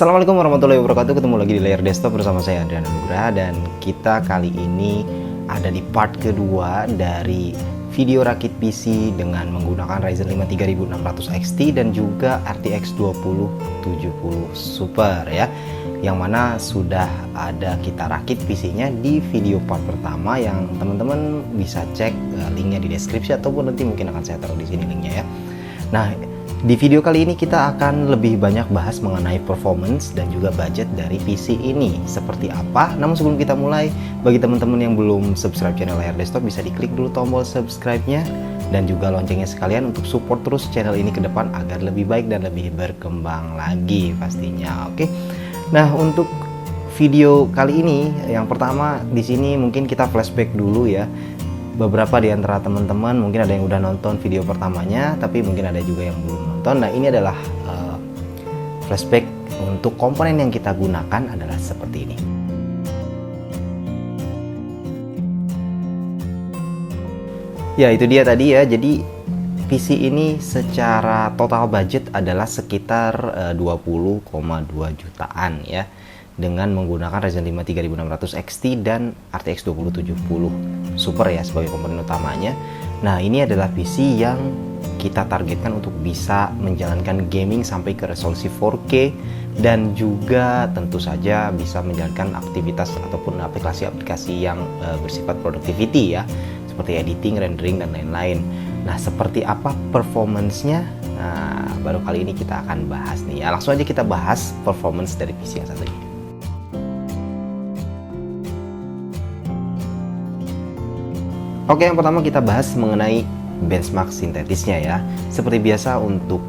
Assalamualaikum warahmatullahi wabarakatuh. Ketemu lagi di layar desktop bersama saya Andrian Nugraha. Dan kita kali ini ada di part kedua dari video rakit PC dengan menggunakan Ryzen 5 3600 XT dan juga RTX 2070 Super ya, yang mana sudah ada kita rakit PC-nya di video part pertama yang teman-teman bisa cek linknya di deskripsi ataupun nanti mungkin akan saya taruh di sini linknya ya. Nah, di video kali ini kita akan lebih banyak bahas mengenai performance dan juga budget dari PC ini seperti apa. Namun sebelum kita mulai, bagi teman-teman yang belum subscribe channel layar desktop, bisa diklik dulu tombol subscribe-nya dan juga loncengnya sekalian untuk support terus channel ini ke depan agar lebih baik dan lebih berkembang lagi pastinya. Oke. Nah, untuk video kali ini yang pertama di sini mungkin kita flashback dulu ya. Beberapa di antara teman-teman mungkin ada yang udah nonton video pertamanya, tapi mungkin ada juga yang belum nonton. Nah, ini adalah flashback untuk komponen yang kita gunakan adalah seperti ini. Ya, itu dia tadi ya. Jadi PC ini secara total budget adalah sekitar 20,2 jutaan ya, dengan menggunakan Ryzen 5 3600 XT dan RTX 2070 Super ya sebagai komponen utamanya. Nah, ini adalah PC yang kita targetkan untuk bisa menjalankan gaming sampai ke resolusi 4K dan juga tentu saja bisa menjalankan aktivitas ataupun aplikasi-aplikasi yang bersifat productivity ya, seperti editing, rendering dan lain-lain. Nah, seperti apa performance-nya? Nah, baru kali ini kita akan bahas nih ya. Langsung aja kita bahas performance dari PC yang satu ini. Oke, yang pertama kita bahas mengenai benchmark sintetisnya ya. Seperti biasa untuk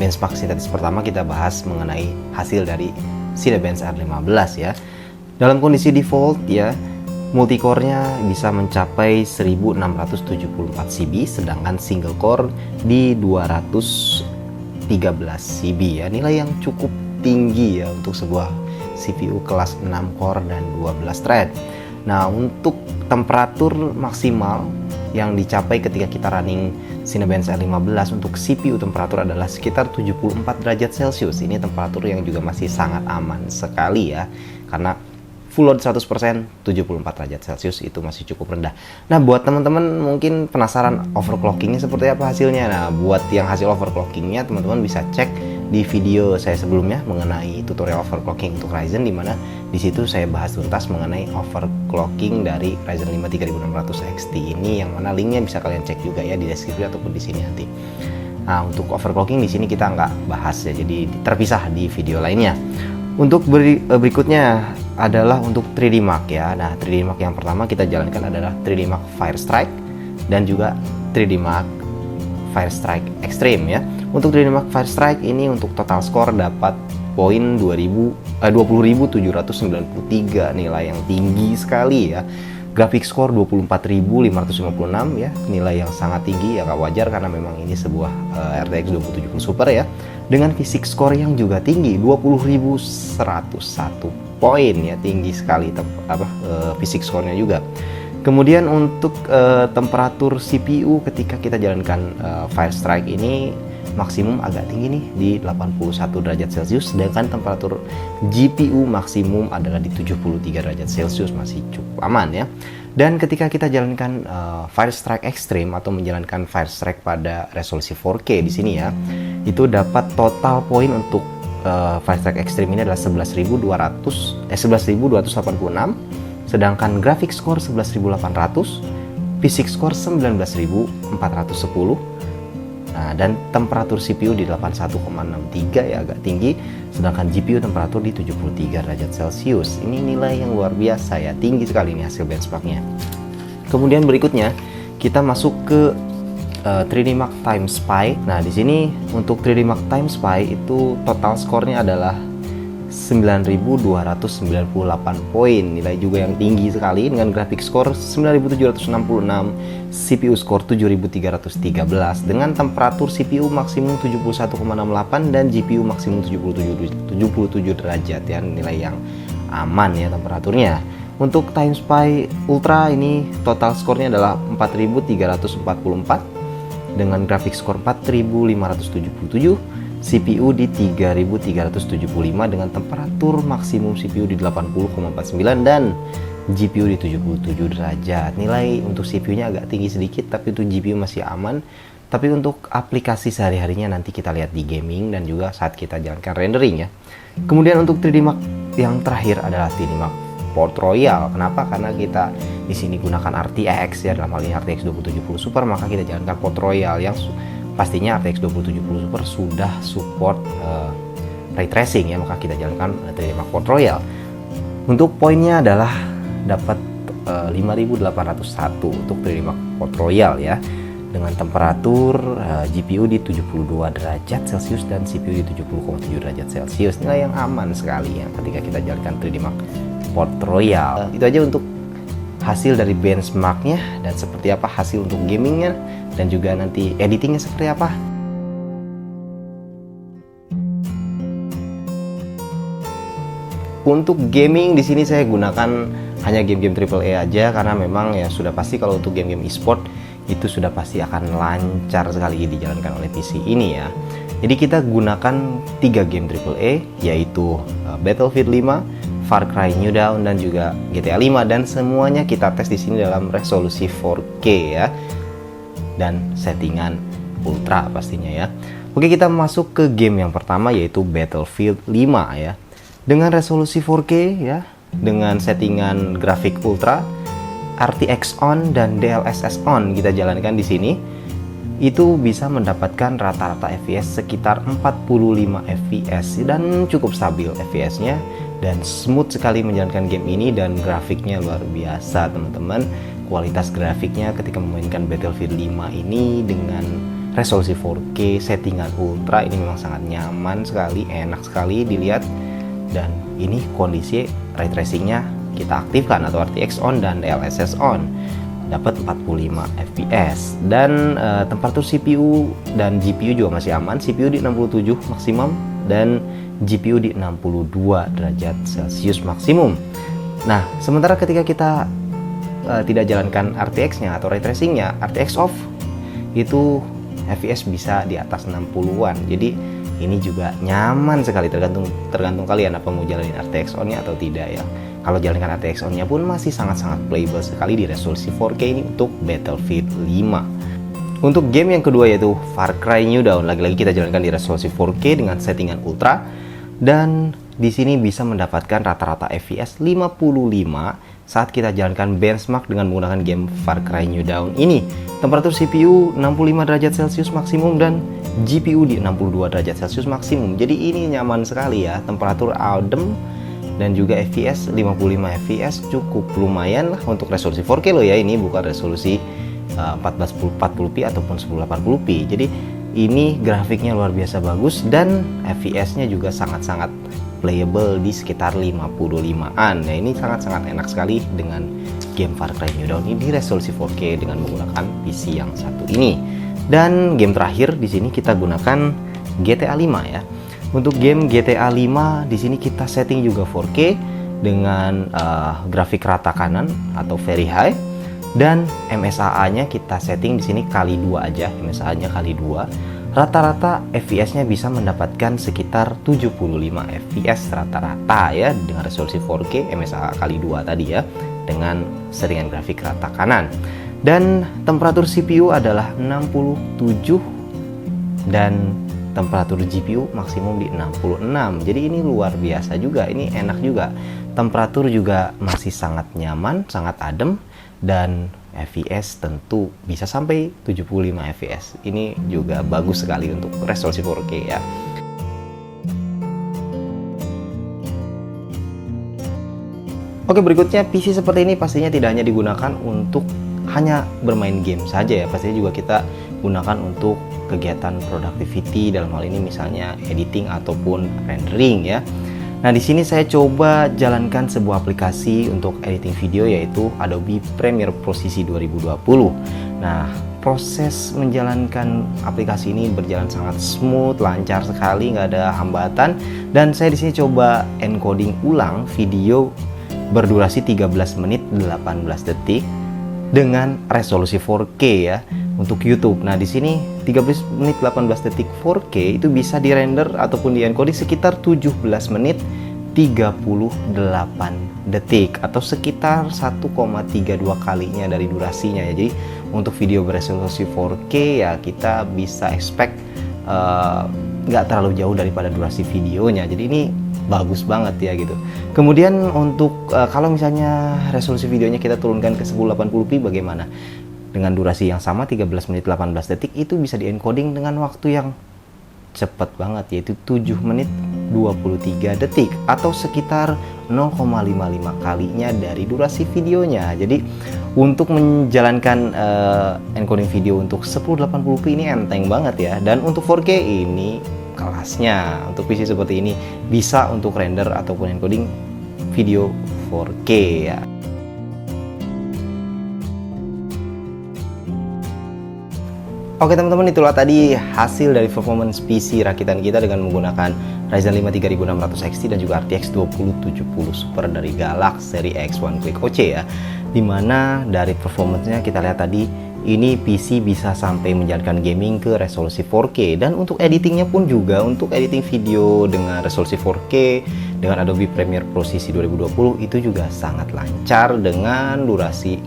benchmark sintetis pertama kita bahas mengenai hasil dari Cinebench R15 ya. Dalam kondisi default ya, multicore-nya bisa mencapai 1674 CB, sedangkan single core di 213 CB ya. Nilai yang cukup tinggi ya untuk sebuah CPU kelas 6 core dan 12 thread. Nah, untuk temperatur maksimal yang dicapai ketika kita running Cinebench R15 untuk CPU temperatur adalah sekitar 74 derajat Celcius. Ini temperatur yang juga masih sangat aman sekali ya, karena full load 100% 74 derajat Celcius itu masih cukup rendah. Nah, buat teman-teman mungkin penasaran overclockingnya seperti apa hasilnya. Nah, buat yang hasil overclockingnya teman-teman bisa cek di video saya sebelumnya mengenai tutorial overclocking untuk Ryzen, dimana di situ saya bahas tuntas mengenai overclocking dari Ryzen 5 3600 XT ini, yang mana linknya bisa kalian cek juga ya di deskripsi ataupun di sini nanti. Nah, untuk overclocking di sini kita nggak bahas ya, jadi terpisah di video lainnya. Untuk berikutnya adalah untuk 3D Mark ya. Nah, 3D Mark yang pertama kita jalankan adalah 3D Mark Firestrike dan juga 3D Mark Firestrike Extreme ya. Untuk 3D Mark Firestrike ini untuk total score dapat poin 20.793, nilai yang tinggi sekali ya. Graphic score 24.556 ya, nilai yang sangat tinggi ya, gak wajar karena memang ini sebuah RTX 2070 Super ya. Dengan physics score yang juga tinggi 20.101 poin ya, tinggi sekali physics score-nya juga. Kemudian untuk temperatur CPU ketika kita jalankan Firestrike ini maksimum agak tinggi nih di 81 derajat Celcius, sedangkan temperatur GPU maksimum adalah di 73 derajat Celcius, masih cukup aman ya. Dan ketika kita jalankan Firestrike Extreme atau menjalankan Firestrike pada resolusi 4K di sini ya, itu dapat total poin untuk Firestrike Extreme ini adalah 11.286, sedangkan graphic score 11.800, physics score 19.410. Nah, dan temperatur CPU di 81,63 ya, agak tinggi, sedangkan GPU temperatur di 73 derajat Celcius. Ini nilai yang luar biasa ya, tinggi sekali ini hasil benchmarknya. Kemudian berikutnya kita masuk ke 3D Mark Time Spy. Nah, di sini untuk 3D Mark Time Spy itu total skornya adalah 9.298 poin, nilai juga yang tinggi sekali dengan graphic score 9.766, CPU score 7.313 dengan temperatur CPU maksimum 71,68 dan GPU maksimum 77 derajat ya, nilai yang aman ya temperaturnya. Untuk Time Spy Ultra ini total skornya adalah 4.344 dengan graphic score 4.577, CPU di 3375 dengan temperatur maksimum CPU di 80,49 dan GPU di 77 derajat. Nilai untuk CPU-nya agak tinggi sedikit, tapi untuk GPU masih aman. Tapi untuk aplikasi sehari-harinya nanti kita lihat di gaming dan juga saat kita jalankan rendering ya. Kemudian untuk 3D Mark yang terakhir adalah 3D Mark Port Royal. Kenapa? Karena kita di sini gunakan RTX ya, dalam hal ini RTX 2070 Super, maka kita jalankan Port Royal yang pastinya RTX 2070 Super sudah support ray tracing ya, maka kita jalankan 3D Mark Port Royal. Untuk poinnya adalah dapat 5801 untuk 3D Mark Port Royal ya, dengan temperatur GPU di 72 derajat Celcius dan CPU di 70,7 derajat Celcius. Nilai yang aman sekali ya ketika kita jalankan 3D Mark Port Royal. Itu aja untuk hasil dari benchmarknya dan seperti apa hasil untuk gamingnya dan juga nanti editingnya seperti apa. Untuk gaming di sini saya gunakan hanya game-game AAA aja, karena memang ya sudah pasti kalau untuk game-game e-sport itu sudah pasti akan lancar sekali dijalankan oleh PC ini ya. Jadi kita gunakan 3 game AAA, yaitu Battlefield 5, Far Cry New Dawn dan juga GTA 5, dan semuanya kita tes di sini dalam resolusi 4K ya. Dan settingan ultra pastinya ya. Oke, kita masuk ke game yang pertama yaitu Battlefield 5 ya. Dengan resolusi 4K ya, dengan settingan grafik ultra, RTX on dan DLSS on kita jalankan di sini, itu bisa mendapatkan rata-rata FPS sekitar 45 FPS dan cukup stabil FPS-nya dan smooth sekali menjalankan game ini, dan grafiknya luar biasa teman-teman. Kualitas grafiknya ketika memainkan Battlefield 5 ini dengan resolusi 4K settingan ultra ini memang sangat nyaman sekali, enak sekali dilihat, dan ini kondisi ray tracingnya kita aktifkan atau RTX on dan DLSS on, dapat 45 FPS dan temperatur CPU dan GPU juga masih aman. CPU di 67 maksimum dan GPU di 62 derajat Celcius maksimum. Nah, sementara ketika kita tidak jalankan RTX-nya atau ray tracing-nya, RTX off, itu FPS bisa di atas 60-an. Jadi ini juga nyaman sekali, tergantung kalian apa mau jalanin RTX on-nya atau tidak ya. Kalau jalankan RTX on-nya pun masih sangat-sangat playable sekali di resolusi 4K ini untuk Battlefield 5. Untuk game yang kedua yaitu Far Cry New Dawn, lagi-lagi kita jalankan di resolusi 4K dengan settingan ultra, dan di sini bisa mendapatkan rata-rata FPS 55 saat kita jalankan benchmark dengan menggunakan game Far Cry New Dawn ini. Temperatur CPU 65 derajat Celcius maksimum dan GPU di 62 derajat Celcius maksimum. Jadi ini nyaman sekali ya, temperatur adem dan juga FPS 55 FPS cukup lumayan lah untuk resolusi 4K loh ya, ini bukan resolusi 1440p ataupun 1080p. Jadi ini grafiknya luar biasa bagus dan FPS-nya juga sangat-sangat playable di sekitar 55-an. Nah, ini sangat-sangat enak sekali dengan game Far Cry New Dawn ini di resolusi 4K dengan menggunakan PC yang satu ini. Dan game terakhir di sini kita gunakan GTA 5 ya. Untuk game GTA 5 di sini kita setting juga 4K dengan grafik rata kanan atau very high, dan MSAA-nya kita setting di sini kali 2 aja, MSAA-nya kali 2. Rata-rata FPS-nya bisa mendapatkan sekitar 75 FPS rata-rata ya dengan resolusi 4K MSAA kali 2 tadi ya, dengan settingan grafik rata kanan. Dan temperatur CPU adalah 67 dan temperatur GPU maksimum di 66. Jadi ini luar biasa juga, ini enak juga. Temperatur juga masih sangat nyaman, sangat adem, dan FPS tentu bisa sampai 75 FPS. Ini juga bagus sekali untuk resolusi 4K ya. Oke, berikutnya PC seperti ini pastinya tidak hanya digunakan untuk hanya bermain game saja ya, pastinya juga kita gunakan untuk kegiatan productivity, dalam hal ini misalnya editing ataupun rendering ya. Nah, di sini saya coba jalankan sebuah aplikasi untuk editing video yaitu Adobe Premiere Pro CC 2020. Nah, proses menjalankan aplikasi ini berjalan sangat smooth, lancar sekali, nggak ada hambatan. Dan saya di sini coba encoding ulang video berdurasi 13 menit 18 detik dengan resolusi 4K ya. untuk YouTube. Nah, di sini 13 menit 18 detik 4K itu bisa dirender ataupun diencoding sekitar 17 menit 38 detik atau sekitar 1,32 kalinya dari durasinya ya. Jadi untuk video beresolusi 4K ya kita bisa expect nggak terlalu jauh daripada durasi videonya. Jadi ini bagus banget ya gitu. Kemudian untuk kalau misalnya resolusi videonya kita turunkan ke 1080p bagaimana? Dengan durasi yang sama 13 menit 18 detik itu bisa diencoding dengan waktu yang cepat banget, yaitu 7 menit 23 detik atau sekitar 0,55 kalinya dari durasi videonya. Jadi untuk menjalankan encoding video untuk 1080p ini enteng banget ya. Dan untuk 4K ini kelasnya. Untuk PC seperti ini bisa untuk render ataupun encoding video 4K ya. Oke teman-teman, itulah tadi hasil dari performance PC rakitan kita dengan menggunakan Ryzen 5 3600 XT dan juga RTX 2070 Super dari Galax seri X1 Click OC ya. Dimana dari performance-nya kita lihat tadi ini PC bisa sampai menjalankan gaming ke resolusi 4K, dan untuk editingnya pun juga untuk editing video dengan resolusi 4K dengan Adobe Premiere Pro CC 2020 itu juga sangat lancar dengan durasi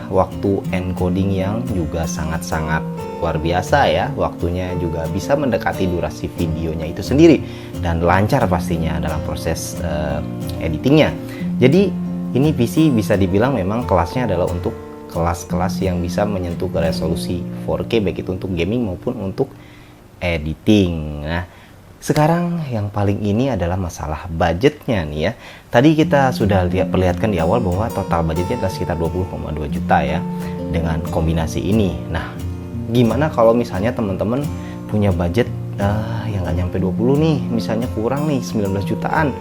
waktu encoding yang juga sangat-sangat luar biasa ya. Waktunya juga bisa mendekati durasi videonya itu sendiri dan lancar pastinya dalam proses editingnya. Jadi ini PC bisa dibilang memang kelasnya adalah untuk kelas-kelas yang bisa menyentuh ke resolusi 4K baik itu untuk gaming maupun untuk editing. Nah, sekarang yang paling ini adalah masalah budgetnya nih ya. Tadi kita sudah perlihatkan di awal bahwa total budgetnya adalah sekitar 20,2 juta ya dengan kombinasi ini. Nah, gimana kalau misalnya teman-teman punya budget yang nggak nyampe 20 nih, misalnya kurang nih 19 jutaan.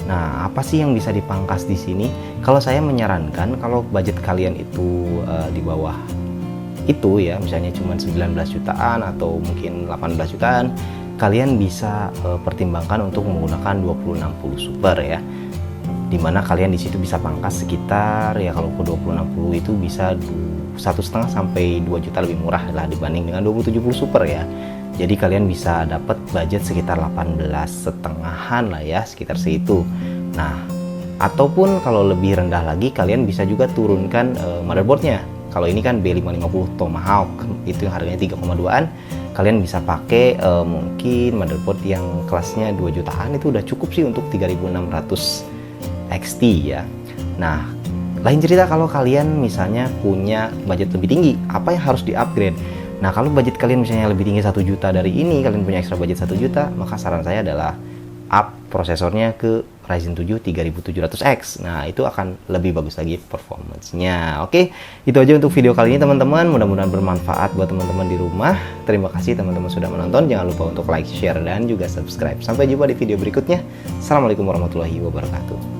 Nah, apa sih yang bisa dipangkas di sini? Kalau saya menyarankan kalau budget kalian itu di bawah itu ya, misalnya cuma 19 jutaan atau mungkin 18 jutaan, kalian bisa pertimbangkan untuk menggunakan 2060 Super ya, dimana kalian di situ bisa pangkas sekitar ya, kalau ke 2060 itu bisa 1,5 sampai 2 juta lebih murah lah dibanding dengan 2070 Super ya. Jadi kalian bisa dapat budget sekitar 18,5-an lah ya, sekitar segitu. Nah, ataupun kalau lebih rendah lagi kalian bisa juga turunkan motherboardnya. Kalau ini kan B550 Tomahawk itu harganya 3,2an, kalian bisa pakai mungkin motherboard yang kelasnya 2 jutaan itu udah cukup sih untuk 3600 XT ya. Nah, lain cerita kalau kalian misalnya punya budget lebih tinggi, apa yang harus di-upgrade? Nah, kalau budget kalian misalnya lebih tinggi 1 juta dari ini, kalian punya extra budget 1 juta, maka saran saya adalah up prosesornya ke Ryzen 7 3700X. Nah, itu akan lebih bagus lagi performance-nya. Oke, itu aja untuk video kali ini teman-teman. Mudah-mudahan bermanfaat buat teman-teman di rumah. Terima kasih teman-teman sudah menonton. Jangan lupa untuk like, share, dan juga subscribe. Sampai jumpa di video berikutnya. Assalamualaikum warahmatullahi wabarakatuh.